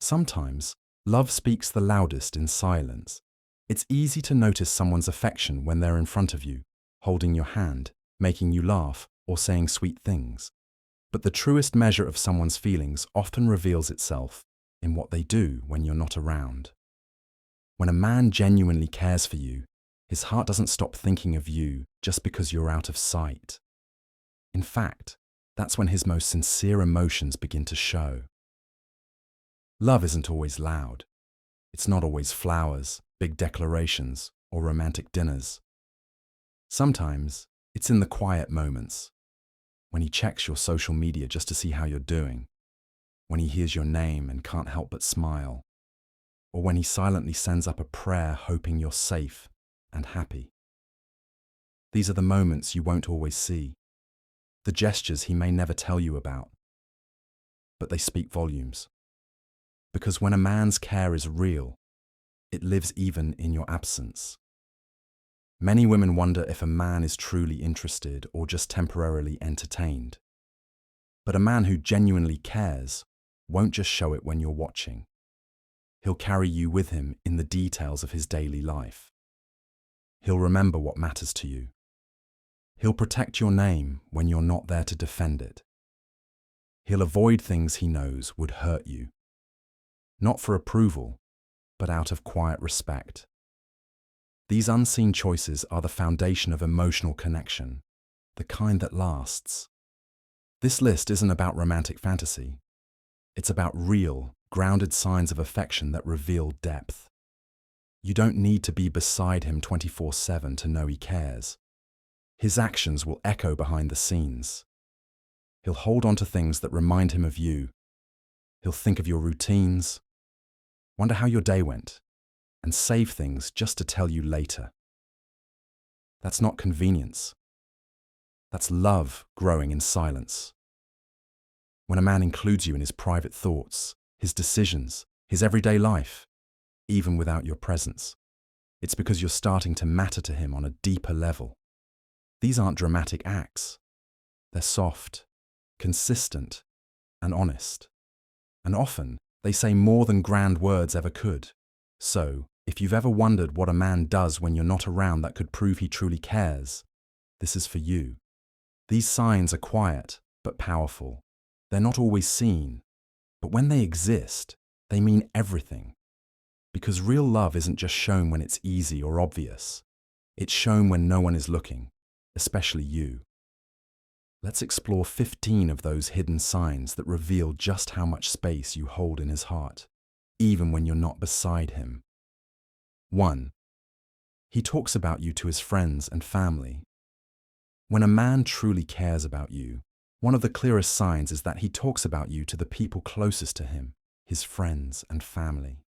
Sometimes, love speaks the loudest in silence. It's easy to notice someone's affection when they're in front of you, holding your hand, making you laugh, or saying sweet things. But the truest measure of someone's feelings often reveals itself in what they do when you're not around. When a man genuinely cares for you, his heart doesn't stop thinking of you just because you're out of sight. In fact, that's when his most sincere emotions begin to show. Love isn't always loud. It's not always flowers, big declarations, or romantic dinners. Sometimes, it's in the quiet moments, when he checks your social media just to see how you're doing, when he hears your name and can't help but smile, or when he silently sends up a prayer hoping you're safe and happy. These are the moments you won't always see, the gestures he may never tell you about, but they speak volumes. Because when a man's care is real, it lives even in your absence. Many women wonder if a man is truly interested or just temporarily entertained. But a man who genuinely cares won't just show it when you're watching. He'll carry you with him in the details of his daily life. He'll remember what matters to you. He'll protect your name when you're not there to defend it. He'll avoid things he knows would hurt you. Not for approval, but out of quiet respect. These unseen choices are the foundation of emotional connection, the kind that lasts. This list isn't about romantic fantasy. It's about real, grounded signs of affection that reveal depth. You don't need to be beside him 24/7 to know he cares. His actions will echo behind the scenes. He'll hold on to things that remind him of you. He'll think of your routines, wonder how your day went, and save things just to tell you later. That's not convenience. That's love growing in silence. When a man includes you in his private thoughts, his decisions, his everyday life, even without your presence, it's because you're starting to matter to him on a deeper level. These aren't dramatic acts. They're soft, consistent, and honest. And often, they say more than grand words ever could. So, if you've ever wondered what a man does when you're not around that could prove he truly cares, this is for you. These signs are quiet, but powerful. They're not always seen, but when they exist, they mean everything. Because real love isn't just shown when it's easy or obvious. It's shown when no one is looking, especially you. Let's explore 15 of those hidden signs that reveal just how much space you hold in his heart, even when you're not beside him. 1. He talks about you to his friends and family. When a man truly cares about you, one of the clearest signs is that he talks about you to the people closest to him, his friends and family.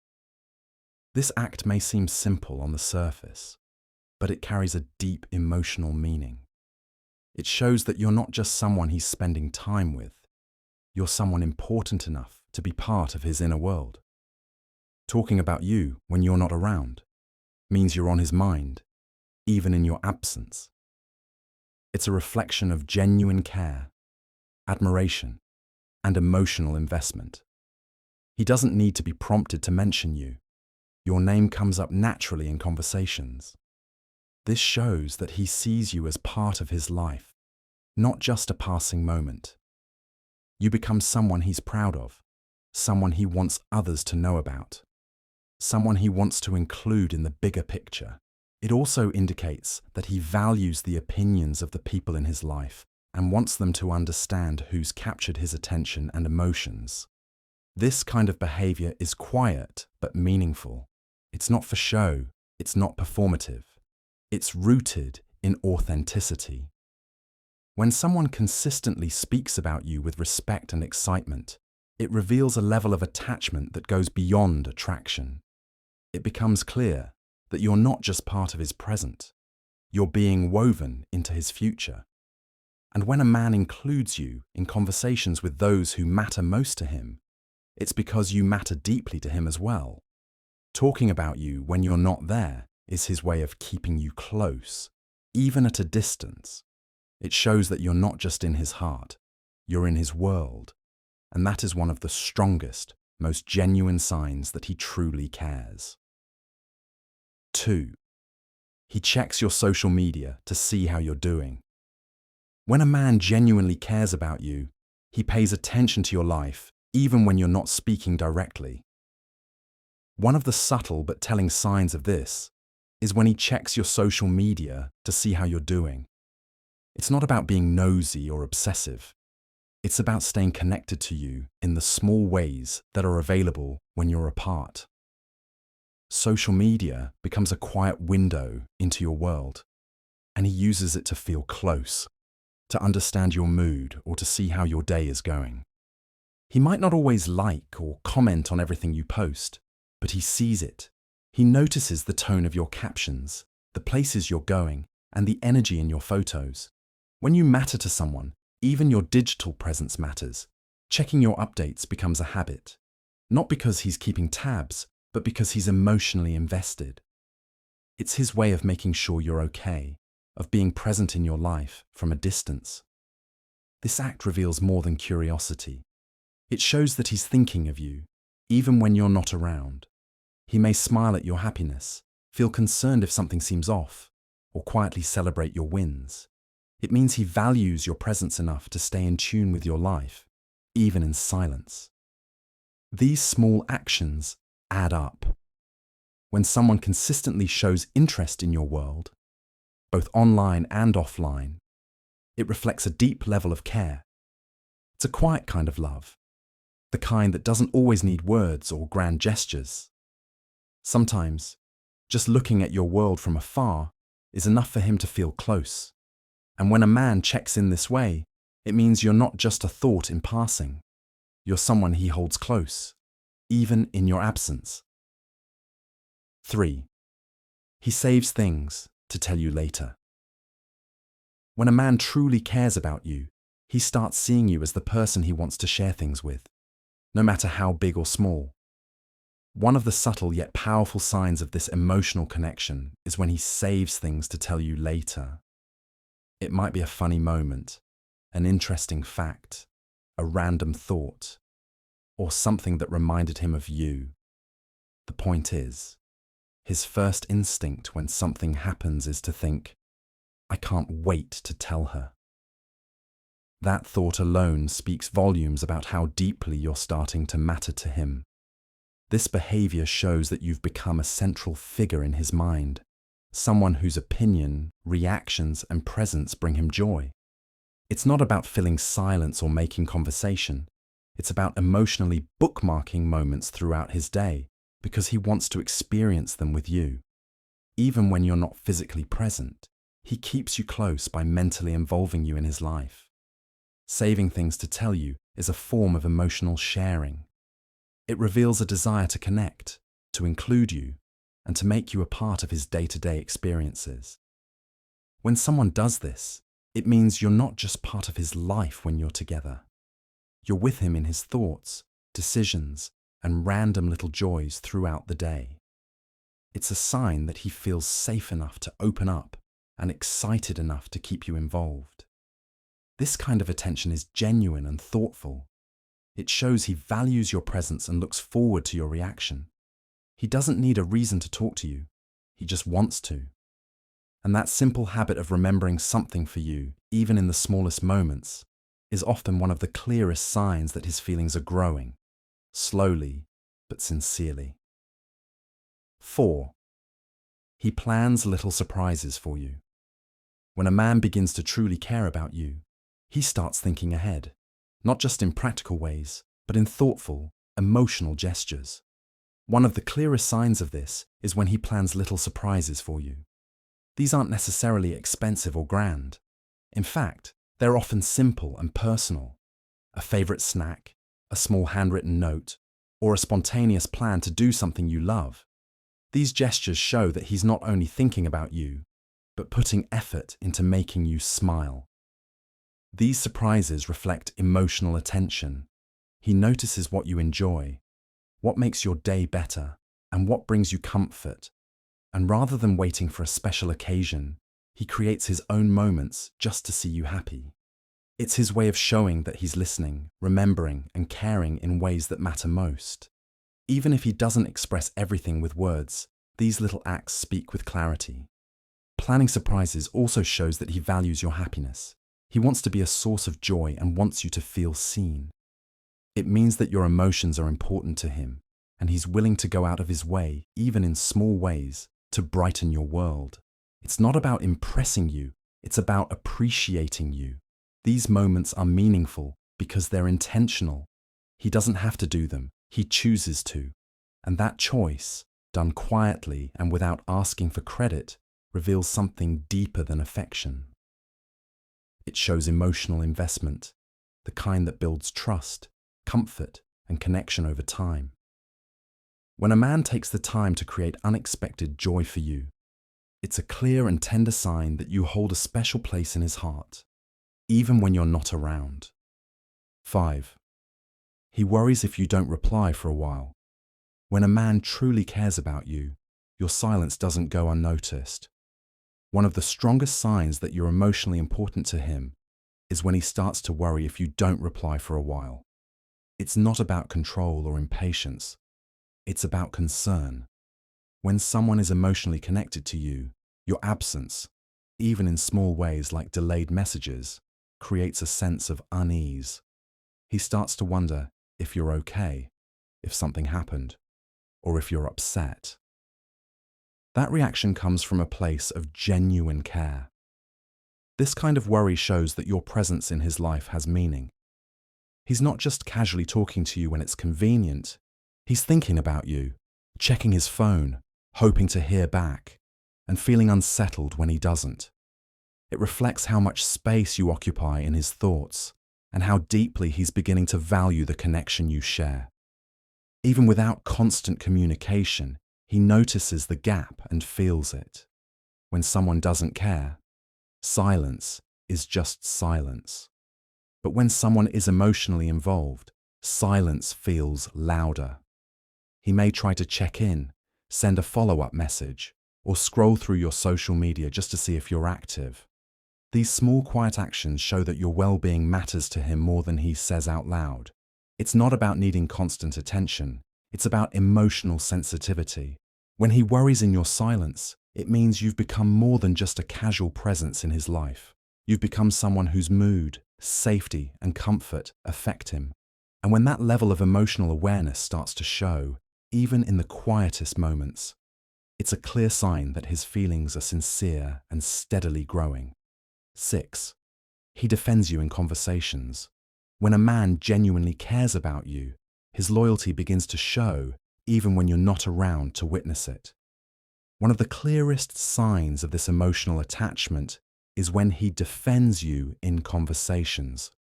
This act may seem simple on the surface, but it carries a deep emotional meaning. It shows that you're not just someone he's spending time with. You're someone important enough to be part of his inner world. Talking about you when you're not around means you're on his mind, even in your absence. It's a reflection of genuine care, admiration, and emotional investment. He doesn't need to be prompted to mention you. Your name comes up naturally in conversations. This shows that he sees you as part of his life, not just a passing moment. You become someone he's proud of, someone he wants others to know about, someone he wants to include in the bigger picture. It also indicates that he values the opinions of the people in his life and wants them to understand who's captured his attention and emotions. This kind of behavior is quiet but meaningful. It's not for show, it's not performative. It's rooted in authenticity. When someone consistently speaks about you with respect and excitement, it reveals a level of attachment that goes beyond attraction. It becomes clear that you're not just part of his present, you're being woven into his future. And when a man includes you in conversations with those who matter most to him, it's because you matter deeply to him as well. Talking about you when you're not there is his way of keeping you close, even at a distance. It shows that you're not just in his heart, you're in his world. And that is one of the strongest, most genuine signs that he truly cares. 2. He checks your social media to see how you're doing. When a man genuinely cares about you, he pays attention to your life even when you're not speaking directly. One of the subtle but telling signs of this is when he checks your social media to see how you're doing. It's not about being nosy or obsessive. It's about staying connected to you in the small ways that are available when you're apart. Social media becomes a quiet window into your world, and he uses it to feel close, to understand your mood or to see how your day is going. He might not always like or comment on everything you post, but he sees it. He notices the tone of your captions, the places you're going, and the energy in your photos. When you matter to someone, even your digital presence matters. Checking your updates becomes a habit, not because he's keeping tabs, but because he's emotionally invested. It's his way of making sure you're okay, of being present in your life from a distance. This act reveals more than curiosity. It shows that he's thinking of you, even when you're not around. He may smile at your happiness, feel concerned if something seems off, or quietly celebrate your wins. It means he values your presence enough to stay in tune with your life, even in silence. These small actions add up. When someone consistently shows interest in your world, both online and offline, it reflects a deep level of care. It's a quiet kind of love, the kind that doesn't always need words or grand gestures. Sometimes, just looking at your world from afar is enough for him to feel close. And when a man checks in this way, it means you're not just a thought in passing. You're someone he holds close, even in your absence. 3. He saves things to tell you later. When a man truly cares about you, he starts seeing you as the person he wants to share things with, no matter how big or small. One of the subtle yet powerful signs of this emotional connection is when he saves things to tell you later. It might be a funny moment, an interesting fact, a random thought, or something that reminded him of you. The point is, his first instinct when something happens is to think, I can't wait to tell her. That thought alone speaks volumes about how deeply you're starting to matter to him. This behavior shows that you've become a central figure in his mind, someone whose opinion, reactions, and presence bring him joy. It's not about filling silence or making conversation. It's about emotionally bookmarking moments throughout his day because he wants to experience them with you. Even when you're not physically present, he keeps you close by mentally involving you in his life. Saving things to tell you is a form of emotional sharing. It reveals a desire to connect, to include you, and to make you a part of his day-to-day experiences. When someone does this, it means you're not just part of his life when you're together. You're with him in his thoughts, decisions, and random little joys throughout the day. It's a sign that he feels safe enough to open up and excited enough to keep you involved. This kind of attention is genuine and thoughtful. It shows he values your presence and looks forward to your reaction. He doesn't need a reason to talk to you. He just wants to. And that simple habit of remembering something for you, even in the smallest moments, is often one of the clearest signs that his feelings are growing, slowly but sincerely. 4. He plans little surprises for you. When a man begins to truly care about you, he starts thinking ahead, not just in practical ways, but in thoughtful, emotional gestures. One of the clearest signs of this is when he plans little surprises for you. These aren't necessarily expensive or grand. In fact, they're often simple and personal. A favorite snack, a small handwritten note, or a spontaneous plan to do something you love. These gestures show that he's not only thinking about you, but putting effort into making you smile. These surprises reflect emotional attention. He notices what you enjoy, what makes your day better, and what brings you comfort. And rather than waiting for a special occasion, he creates his own moments just to see you happy. It's his way of showing that he's listening, remembering, and caring in ways that matter most. Even if he doesn't express everything with words, these little acts speak with clarity. Planning surprises also shows that he values your happiness. He wants to be a source of joy and wants you to feel seen. It means that your emotions are important to him, and he's willing to go out of his way, even in small ways, to brighten your world. It's not about impressing you, it's about appreciating you. These moments are meaningful because they're intentional. He doesn't have to do them, he chooses to. And that choice, done quietly and without asking for credit, reveals something deeper than affection. It shows emotional investment, the kind that builds trust, comfort, and connection over time. When a man takes the time to create unexpected joy for you, it's a clear and tender sign that you hold a special place in his heart, even when you're not around. 5. He worries if you don't reply for a while. When a man truly cares about you, your silence doesn't go unnoticed. One of the strongest signs that you're emotionally important to him is when he starts to worry if you don't reply for a while. It's not about control or impatience. It's about concern. When someone is emotionally connected to you, your absence, even in small ways like delayed messages, creates a sense of unease. He starts to wonder if you're okay, if something happened, or if you're upset. That reaction comes from a place of genuine care. This kind of worry shows that your presence in his life has meaning. He's not just casually talking to you when it's convenient. He's thinking about you, checking his phone, hoping to hear back, and feeling unsettled when he doesn't. It reflects how much space you occupy in his thoughts and how deeply he's beginning to value the connection you share. Even without constant communication, he notices the gap and feels it. When someone doesn't care, silence is just silence. But when someone is emotionally involved, silence feels louder. He may try to check in, send a follow-up message, or scroll through your social media just to see if you're active. These small quiet actions show that your well-being matters to him more than he says out loud. It's not about needing constant attention, it's about emotional sensitivity. When he worries in your silence, it means you've become more than just a casual presence in his life. You've become someone whose mood, safety, and comfort affect him. And when that level of emotional awareness starts to show, even in the quietest moments, it's a clear sign that his feelings are sincere and steadily growing. 6. He defends you in conversations. When a man genuinely cares about you, his loyalty begins to show even when you're not around to witness it. One of the clearest signs of this emotional attachment is when he defends you in conversations.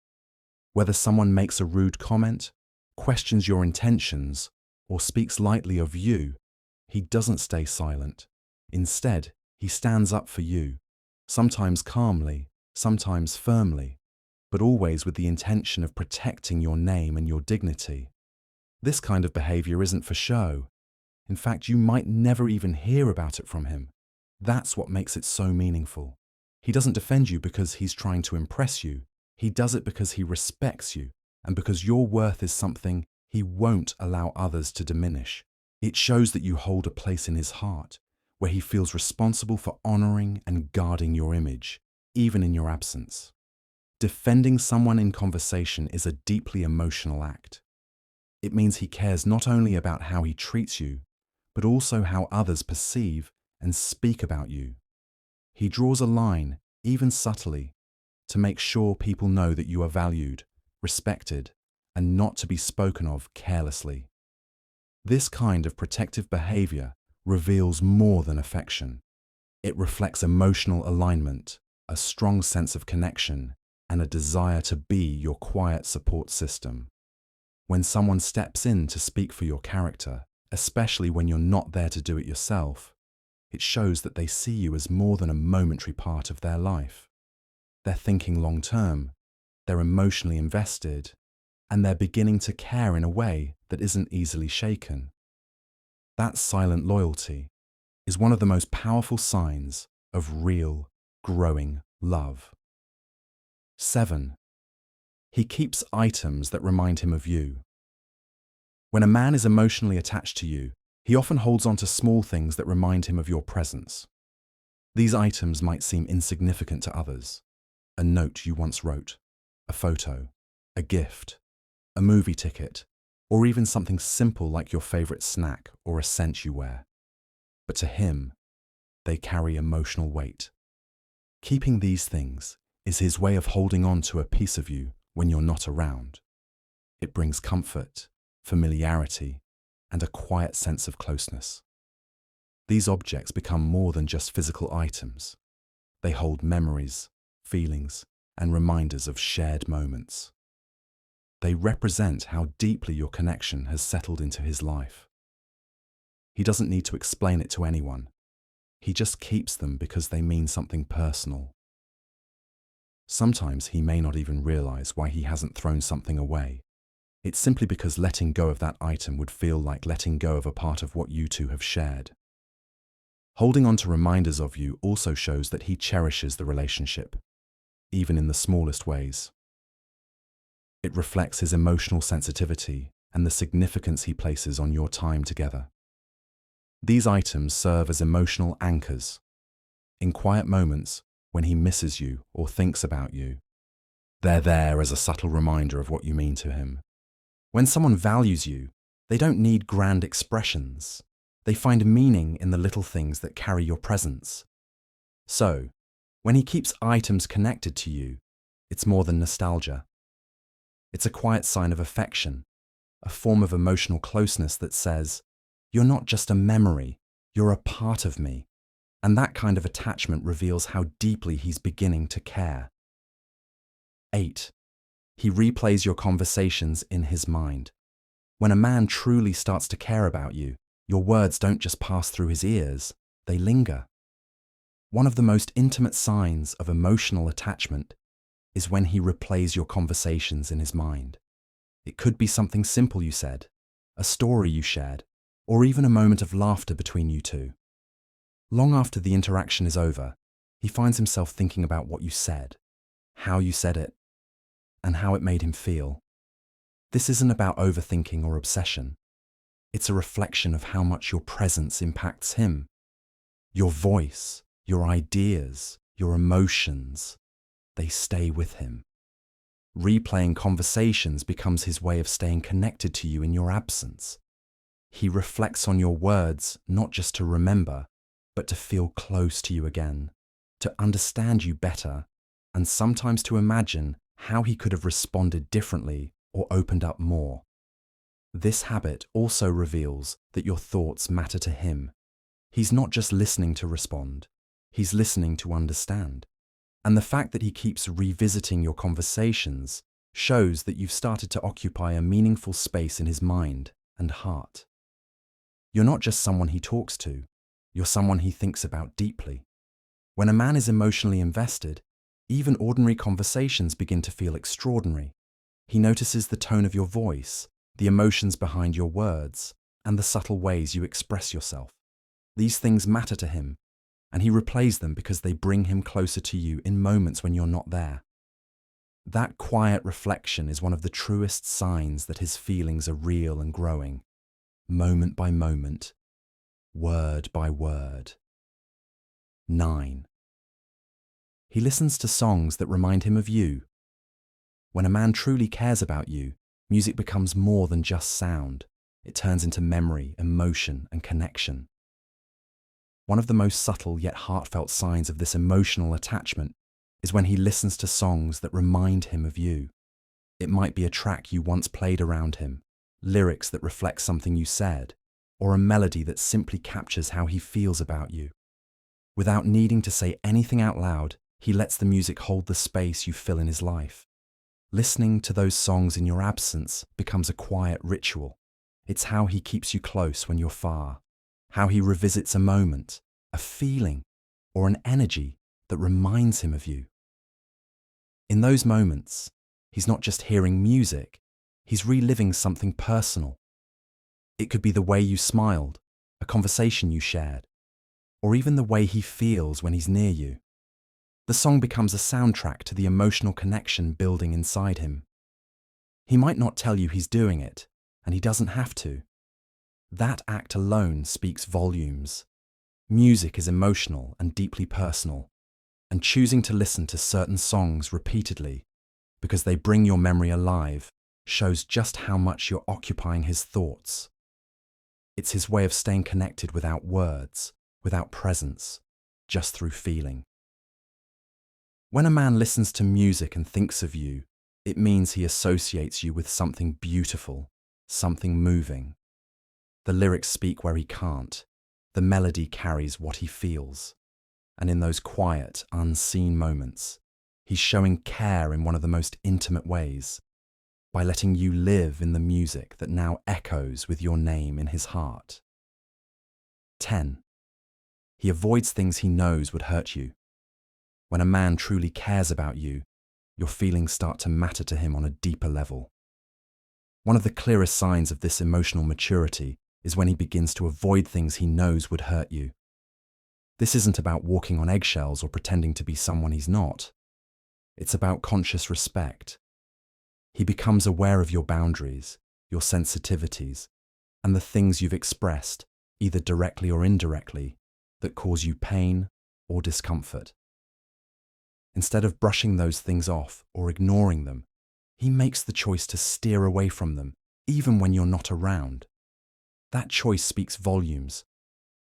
Whether someone makes a rude comment, questions your intentions, or speaks lightly of you, he doesn't stay silent. Instead, he stands up for you, sometimes calmly, sometimes firmly, but always with the intention of protecting your name and your dignity. This kind of behavior isn't for show. In fact, you might never even hear about it from him. That's what makes it so meaningful. He doesn't defend you because he's trying to impress you. He does it because he respects you and because your worth is something he won't allow others to diminish. It shows that you hold a place in his heart where he feels responsible for honoring and guarding your image, even in your absence. Defending someone in conversation is a deeply emotional act. It means he cares not only about how he treats you, but also how others perceive and speak about you. He draws a line, even subtly, to make sure people know that you are valued, respected, and not to be spoken of carelessly. This kind of protective behavior reveals more than affection. It reflects emotional alignment, a strong sense of connection, and a desire to be your quiet support system. When someone steps in to speak for your character, especially when you're not there to do it yourself, it shows that they see you as more than a momentary part of their life. They're thinking long-term, they're emotionally invested, and they're beginning to care in a way that isn't easily shaken. That silent loyalty is one of the most powerful signs of real, growing love. 7. He keeps items that remind him of you. When a man is emotionally attached to you, he often holds on to small things that remind him of your presence. These items might seem insignificant to others. A note you once wrote, a photo, a gift, a movie ticket, or even something simple like your favorite snack or a scent you wear. But to him, they carry emotional weight. Keeping these things is his way of holding on to a piece of you when you're not around. It brings comfort, familiarity, and a quiet sense of closeness. These objects become more than just physical items. They hold memories, feelings, and reminders of shared moments. They represent how deeply your connection has settled into his life. He doesn't need to explain it to anyone. He just keeps them because they mean something personal. Sometimes he may not even realize why he hasn't thrown something away. It's simply because letting go of that item would feel like letting go of a part of what you two have shared. Holding on to reminders of you also shows that he cherishes the relationship, even in the smallest ways. It reflects his emotional sensitivity and the significance he places on your time together. These items serve as emotional anchors. In quiet moments, when he misses you or thinks about you, they're there as a subtle reminder of what you mean to him. When someone values you, they don't need grand expressions. They find meaning in the little things that carry your presence. So, when he keeps items connected to you, it's more than nostalgia. It's a quiet sign of affection, a form of emotional closeness that says, "You're not just a memory, you're a part of me." And that kind of attachment reveals how deeply he's beginning to care. 8. He replays your conversations in his mind. When a man truly starts to care about you, your words don't just pass through his ears, they linger. One of the most intimate signs of emotional attachment is when he replays your conversations in his mind. It could be something simple you said, a story you shared, or even a moment of laughter between you two. Long after the interaction is over, he finds himself thinking about what you said, how you said it, and how it made him feel. This isn't about overthinking or obsession. It's a reflection of how much your presence impacts him. Your voice, your ideas, your emotions, they stay with him. Replaying conversations becomes his way of staying connected to you in your absence. He reflects on your words not just to remember, but to feel close to you again, to understand you better, and sometimes to imagine how he could have responded differently or opened up more. This habit also reveals that your thoughts matter to him. He's not just listening to respond, he's listening to understand. And the fact that he keeps revisiting your conversations shows that you've started to occupy a meaningful space in his mind and heart. You're not just someone he talks to, you're someone he thinks about deeply. When a man is emotionally invested, even ordinary conversations begin to feel extraordinary. He notices the tone of your voice, the emotions behind your words, and the subtle ways you express yourself. These things matter to him, and he replays them because they bring him closer to you in moments when you're not there. That quiet reflection is one of the truest signs that his feelings are real and growing, moment by moment, word by word. 9. He listens to songs that remind him of you. When a man truly cares about you, music becomes more than just sound. It turns into memory, emotion, and connection. One of the most subtle yet heartfelt signs of this emotional attachment is when he listens to songs that remind him of you. It might be a track you once played around him, lyrics that reflect something you said, or a melody that simply captures how he feels about you. Without needing to say anything out loud, he lets the music hold the space you fill in his life. Listening to those songs in your absence becomes a quiet ritual. It's how he keeps you close when you're far, how he revisits a moment, a feeling, or an energy that reminds him of you. In those moments, he's not just hearing music, he's reliving something personal. It could be the way you smiled, a conversation you shared, or even the way he feels when he's near you. The song becomes a soundtrack to the emotional connection building inside him. He might not tell you he's doing it, and he doesn't have to. That act alone speaks volumes. Music is emotional and deeply personal, and choosing to listen to certain songs repeatedly because they bring your memory alive shows just how much you're occupying his thoughts. It's his way of staying connected without words, without presence, just through feeling. When a man listens to music and thinks of you, it means he associates you with something beautiful, something moving. The lyrics speak where he can't. The melody carries what he feels. And in those quiet, unseen moments, he's showing care in one of the most intimate ways, by letting you live in the music that now echoes with your name in his heart. 10. He avoids things he knows would hurt you. When a man truly cares about you, your feelings start to matter to him on a deeper level. One of the clearest signs of this emotional maturity is when he begins to avoid things he knows would hurt you. This isn't about walking on eggshells or pretending to be someone he's not. It's about conscious respect. He becomes aware of your boundaries, your sensitivities, and the things you've expressed, either directly or indirectly, that cause you pain or discomfort. Instead of brushing those things off or ignoring them, he makes the choice to steer away from them, even when you're not around. That choice speaks volumes.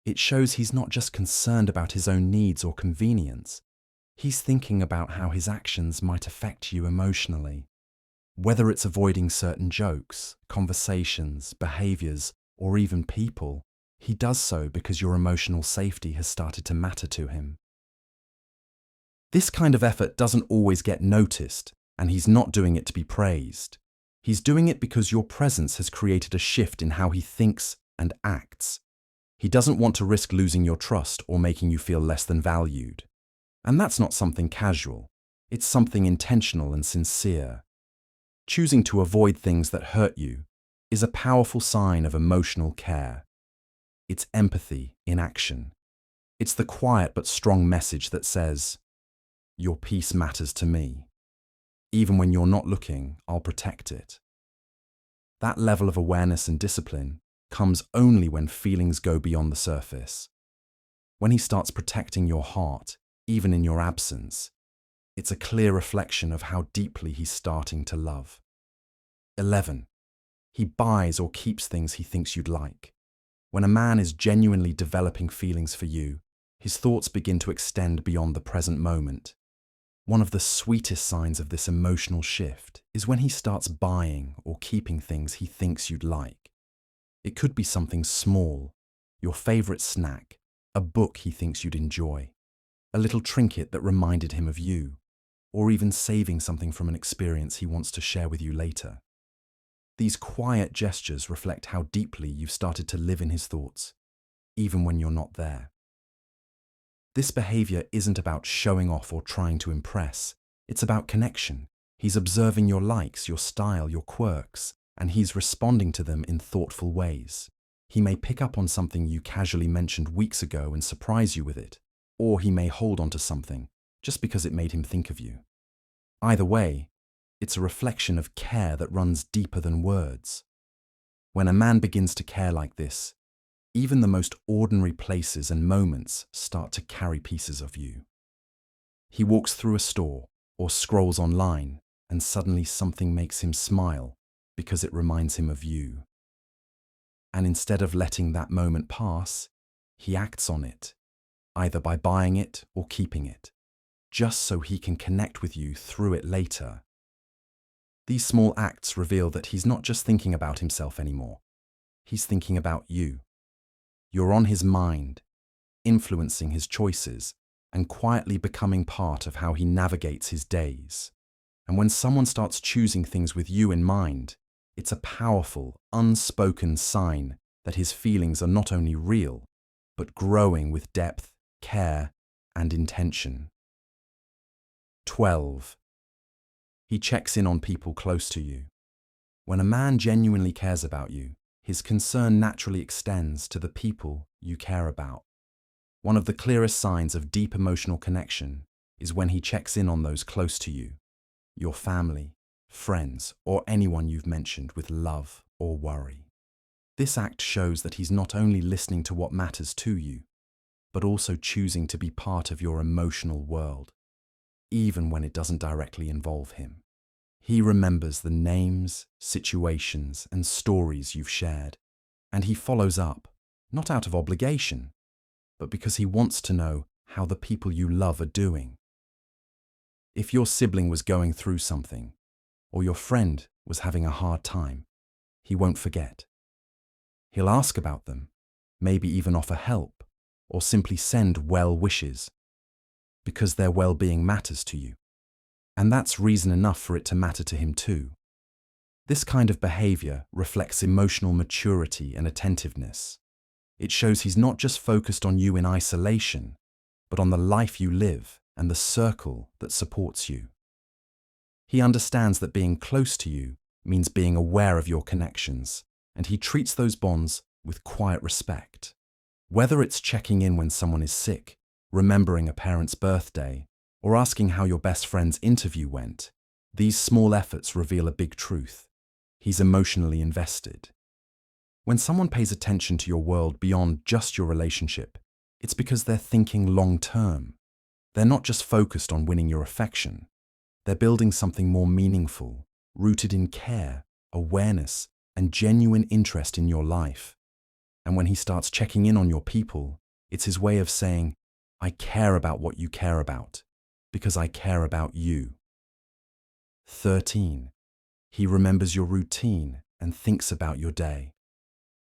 It shows he's not just concerned about his own needs or convenience. He's thinking about how his actions might affect you emotionally. Whether it's avoiding certain jokes, conversations, behaviors, or even people, he does so because your emotional safety has started to matter to him. This kind of effort doesn't always get noticed, and he's not doing it to be praised. He's doing it because your presence has created a shift in how he thinks and acts. He doesn't want to risk losing your trust or making you feel less than valued. And that's not something casual. It's something intentional and sincere. Choosing to avoid things that hurt you is a powerful sign of emotional care. It's empathy in action. It's the quiet but strong message that says, "Your peace matters to me. Even when you're not looking, I'll protect it." That level of awareness and discipline comes only when feelings go beyond the surface. When he starts protecting your heart, even in your absence, it's a clear reflection of how deeply he's starting to love. 11. He buys or keeps things he thinks you'd like. When a man is genuinely developing feelings for you, his thoughts begin to extend beyond the present moment. One of the sweetest signs of this emotional shift is when he starts buying or keeping things he thinks you'd like. It could be something small, your favorite snack, a book he thinks you'd enjoy, a little trinket that reminded him of you, or even saving something from an experience he wants to share with you later. These quiet gestures reflect how deeply you've started to live in his thoughts, even when you're not there. This behavior isn't about showing off or trying to impress. It's about connection. He's observing your likes, your style, your quirks, and he's responding to them in thoughtful ways. He may pick up on something you casually mentioned weeks ago and surprise you with it, or he may hold on to something just because it made him think of you. Either way, it's a reflection of care that runs deeper than words. When a man begins to care like this, even the most ordinary places and moments start to carry pieces of you. He walks through a store or scrolls online, and suddenly something makes him smile because it reminds him of you. And instead of letting that moment pass, he acts on it, either by buying it or keeping it, just so he can connect with you through it later. These small acts reveal that he's not just thinking about himself anymore. He's thinking about you. You're on his mind, influencing his choices, and quietly becoming part of how he navigates his days. And when someone starts choosing things with you in mind, it's a powerful, unspoken sign that his feelings are not only real, but growing with depth, care, and intention. 12. He checks in on people close to you. When a man genuinely cares about you, his concern naturally extends to the people you care about. One of the clearest signs of deep emotional connection is when he checks in on those close to you, your family, friends, or anyone you've mentioned with love or worry. This act shows that he's not only listening to what matters to you, but also choosing to be part of your emotional world, even when it doesn't directly involve him. He remembers the names, situations, and stories you've shared, and he follows up, not out of obligation, but because he wants to know how the people you love are doing. If your sibling was going through something, or your friend was having a hard time, he won't forget. He'll ask about them, maybe even offer help, or simply send well wishes, because their well-being matters to you. And that's reason enough for it to matter to him too. This kind of behavior reflects emotional maturity and attentiveness. It shows he's not just focused on you in isolation, but on the life you live and the circle that supports you. He understands that being close to you means being aware of your connections, and he treats those bonds with quiet respect. Whether it's checking in when someone is sick, remembering a parent's birthday, or asking how your best friend's interview went, these small efforts reveal a big truth. He's emotionally invested. When someone pays attention to your world beyond just your relationship, it's because they're thinking long-term. They're not just focused on winning your affection. They're building something more meaningful, rooted in care, awareness, and genuine interest in your life. And when he starts checking in on your people, it's his way of saying, I care about what you care about, because I care about you. 13. He remembers your routine and thinks about your day.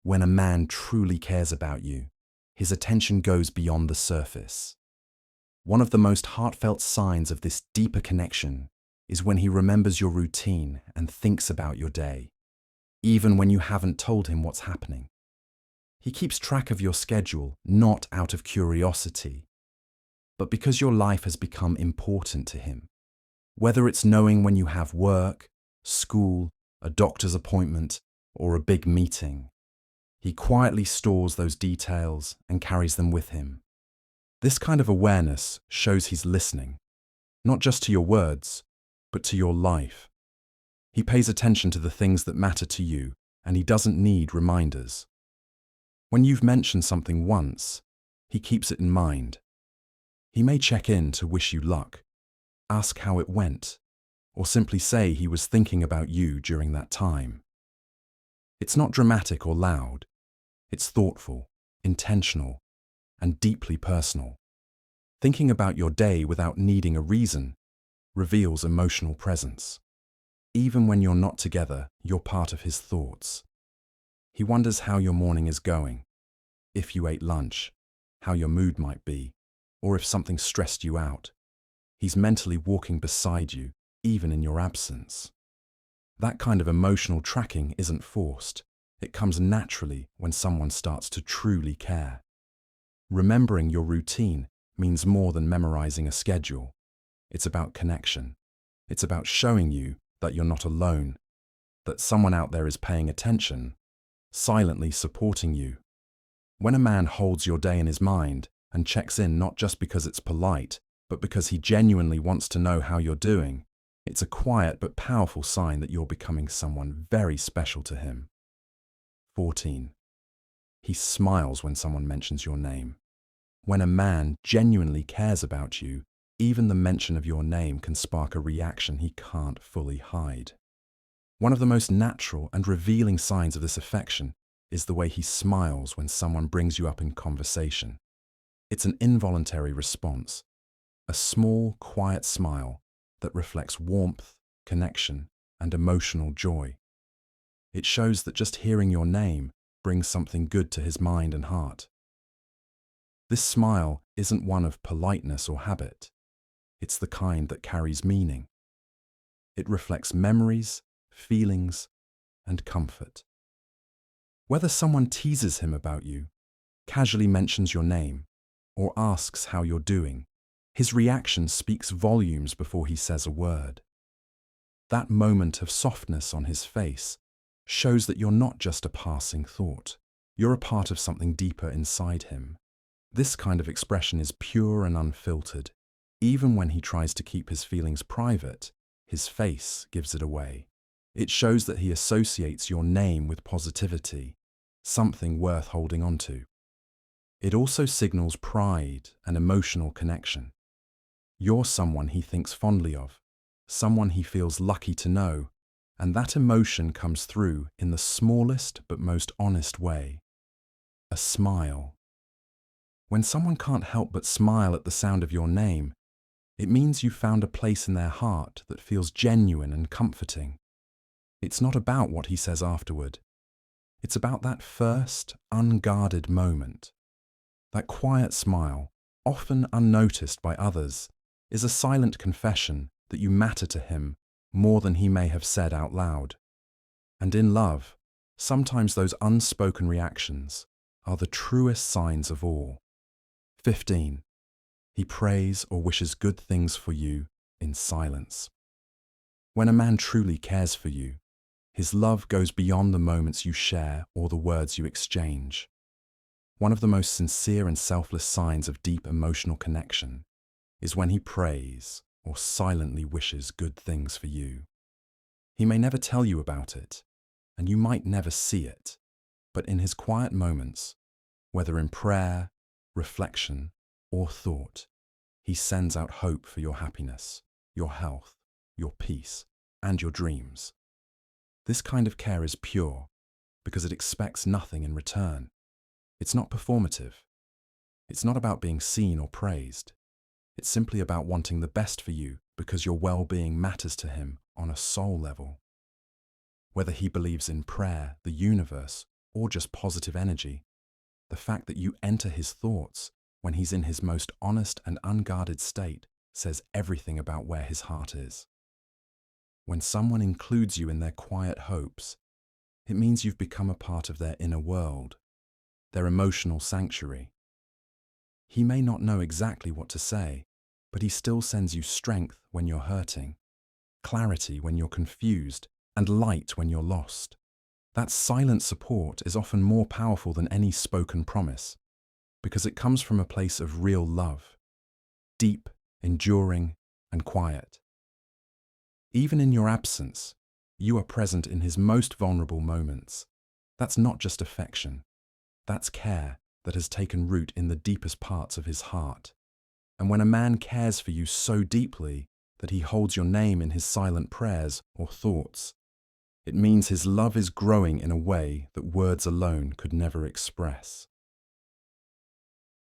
When a man truly cares about you, his attention goes beyond the surface. One of the most heartfelt signs of this deeper connection is when he remembers your routine and thinks about your day, even when you haven't told him what's happening. He keeps track of your schedule not out of curiosity, but because your life has become important to him. Whether it's knowing when you have work, school, a doctor's appointment, or a big meeting, he quietly stores those details and carries them with him. This kind of awareness shows he's listening, not just to your words, but to your life. He pays attention to the things that matter to you, and he doesn't need reminders. When you've mentioned something once, he keeps it in mind. He may check in to wish you luck, ask how it went, or simply say he was thinking about you during that time. It's not dramatic or loud. It's thoughtful, intentional, and deeply personal. Thinking about your day without needing a reason reveals emotional presence. Even when you're not together, you're part of his thoughts. He wonders how your morning is going, if you ate lunch, how your mood might be, or if something stressed you out. He's mentally walking beside you, even in your absence. That kind of emotional tracking isn't forced. It comes naturally when someone starts to truly care. Remembering your routine means more than memorizing a schedule. It's about connection. It's about showing you that you're not alone, that someone out there is paying attention, silently supporting you. When a man holds your day in his mind and checks in not just because it's polite, but because he genuinely wants to know how you're doing, it's a quiet but powerful sign that you're becoming someone very special to him. 14. He smiles when someone mentions your name. When a man genuinely cares about you, even the mention of your name can spark a reaction he can't fully hide. One of the most natural and revealing signs of this affection is the way he smiles when someone brings you up in conversation. It's an involuntary response, a small, quiet smile that reflects warmth, connection, and emotional joy. It shows that just hearing your name brings something good to his mind and heart. This smile isn't one of politeness or habit. It's the kind that carries meaning. It reflects memories, feelings, and comfort. Whether someone teases him about you, casually mentions your name, or asks how you're doing, his reaction speaks volumes before he says a word. That moment of softness on his face shows that you're not just a passing thought. You're a part of something deeper inside him. This kind of expression is pure and unfiltered. Even when he tries to keep his feelings private, His face gives it away. It shows that he associates your name with positivity, something worth holding on to. It also signals pride and emotional connection. You're someone he thinks fondly of, someone he feels lucky to know, and that emotion comes through in the smallest but most honest way. A smile. When someone can't help but smile at the sound of your name, it means you found a place in their heart that feels genuine and comforting. It's not about what he says afterward. It's about that first, unguarded moment. That quiet smile, often unnoticed by others, is a silent confession that you matter to him more than he may have said out loud. And in love, sometimes those unspoken reactions are the truest signs of all. 15. He prays or wishes good things for you in silence. When a man truly cares for you, his love goes beyond the moments you share or the words you exchange. One of the most sincere and selfless signs of deep emotional connection is when he prays or silently wishes good things for you. He may never tell you about it, and you might never see it, but in his quiet moments, whether in prayer, reflection, or thought, he sends out hope for your happiness, your health, your peace, and your dreams. This kind of care is pure because it expects nothing in return. It's not performative. It's not about being seen or praised. It's simply about wanting the best for you because your well-being matters to him on a soul level. Whether he believes in prayer, the universe, or just positive energy, the fact that you enter his thoughts when he's in his most honest and unguarded state says everything about where his heart is. When someone includes you in their quiet hopes, it means you've become a part of their inner world, their emotional sanctuary. He may not know exactly what to say, but he still sends you strength when you're hurting, clarity when you're confused, and light when you're lost. That silent support is often more powerful than any spoken promise, because it comes from a place of real love, deep, enduring, and quiet. Even in your absence, you are present in his most vulnerable moments. That's not just affection. That's care that has taken root in the deepest parts of his heart. And when a man cares for you so deeply that he holds your name in his silent prayers or thoughts, it means his love is growing in a way that words alone could never express.